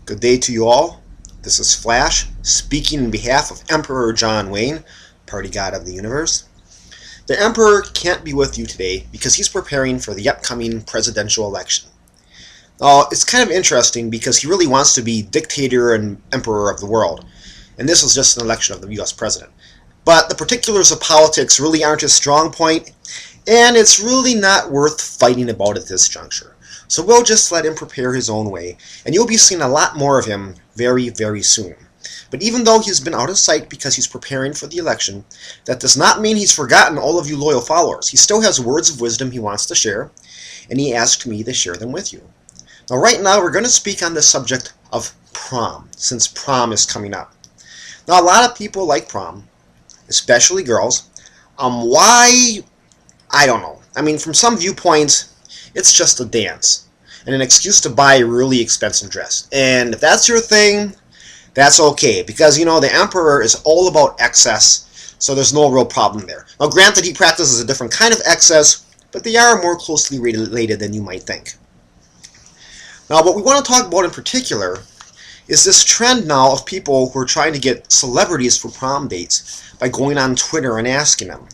Good day to you all. This is Flash, speaking on behalf of Emperor John Wayne, party god of the universe. The Emperor can't be with you today because he's preparing for the upcoming presidential election. Now, it's kind of interesting because he really wants to be dictator and emperor of the world, and this is just an election of the US president. But the particulars of politics really aren't his strong point, and it's really not worth fighting about at this juncture. So we'll just let him prepare his own way, and you'll be seeing a lot more of him very, very soon. But even though he's been out of sight because he's preparing for the election, that does not mean he's forgotten all of you loyal followers. He still has words of wisdom he wants to share, and he asked me to share them with you. Now right now we're going to speak on the subject of prom, since prom is coming up. Now a lot of people like prom, especially girls. Why? I don't know. I mean, from some viewpoints, it's just a dance and an excuse to buy a really expensive dress. And if that's your thing, that's okay, because you know the emperor is all about excess, so there's no real problem there. Now granted, he practices a different kind of excess, but they are more closely related than you might think. Now what we want to talk about in particular is this trend now of people who are trying to get celebrities for prom dates by going on Twitter and asking them.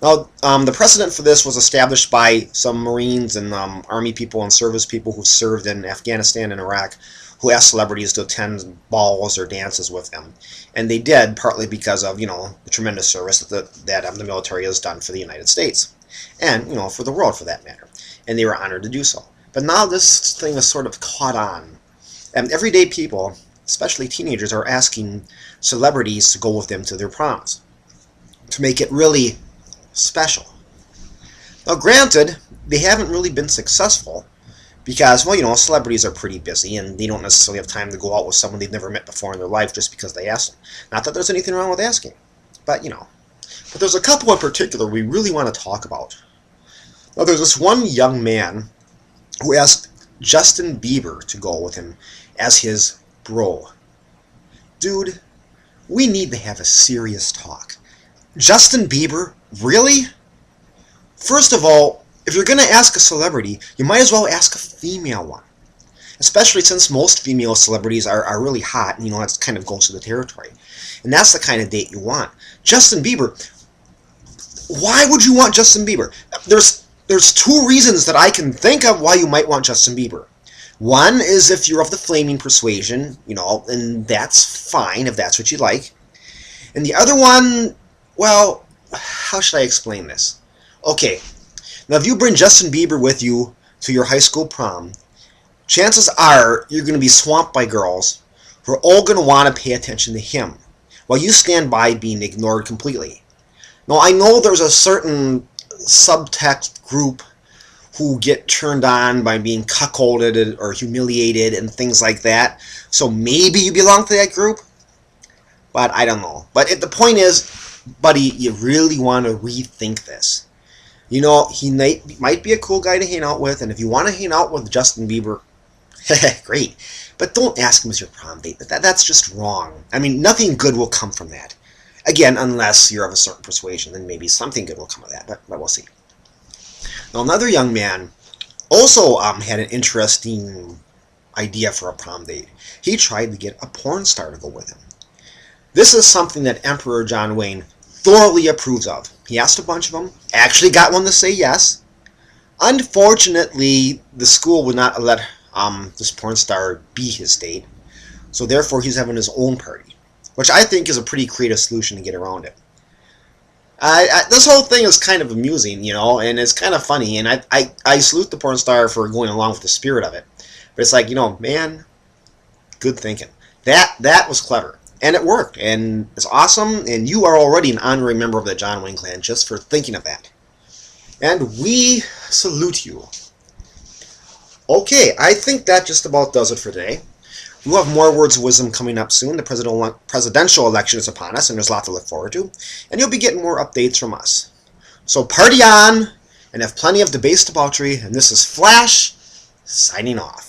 Now, the precedent for this was established by some Marines and Army people and service people who served in Afghanistan and Iraq who asked celebrities to attend balls or dances with them. And they did, partly because of, you know, the tremendous service that the military has done for the United States. And, you know, for the world for that matter. And they were honored to do so. But now this thing is sort of caught on. And everyday people, especially teenagers, are asking celebrities to go with them to their proms, to make it really special. Now granted, they haven't really been successful because, well, you know, celebrities are pretty busy and they don't necessarily have time to go out with someone they've never met before in their life just because they asked them. Not that there's anything wrong with asking, but you know. But there's a couple in particular we really want to talk about. Now there's this one young man who asked Justin Bieber to go with him as his bro. Dude, we need to have a serious talk. Justin Bieber? Really? First of all, if you're going to ask a celebrity, you might as well ask a female one. Especially since most female celebrities are really hot, and you know, that kind of goes to the territory. And that's the kind of date you want. Justin Bieber, why would you want Justin Bieber? There's two reasons that I can think of why you might want Justin Bieber. One is if you're of the flaming persuasion, you know, and that's fine if that's what you like. And the other one, well, how should I explain this? Okay, now if you bring Justin Bieber with you to your high school prom, chances are you're going to be swamped by girls who are all going to want to pay attention to him, while you stand by being ignored completely. Now I know there's a certain subtext group who get turned on by being cuckolded or humiliated and things like that, so maybe you belong to that group, but I don't know. But the point is, buddy, you really want to rethink this. You know, he might be a cool guy to hang out with, and if you want to hang out with Justin Bieber, great. But don't ask him as your prom date. That's just wrong. I mean, nothing good will come from that. Again, unless you're of a certain persuasion, then maybe something good will come of that, but we'll see. Now, another young man also had an interesting idea for a prom date. He tried to get a porn star to go with him. This is something that Emperor John Wayne thoroughly approves of. He asked a bunch of them, actually got one to say yes. Unfortunately, the school would not let this porn star be his date, so therefore he's having his own party, which I think is a pretty creative solution to get around it. This whole thing is kind of amusing, you know, and it's kind of funny, and I salute the porn star for going along with the spirit of it. But it's like, you know, man, good thinking. That was clever. And it worked, and it's awesome, and you are already an honorary member of the John Wayne clan just for thinking of that. And we salute you. Okay, I think that just about does it for today. We'll have more words of wisdom coming up soon. The presidential election is upon us, and there's a lot to look forward to. And you'll be getting more updates from us. So party on, and have plenty of debased debauchery, and this is Flash, signing off.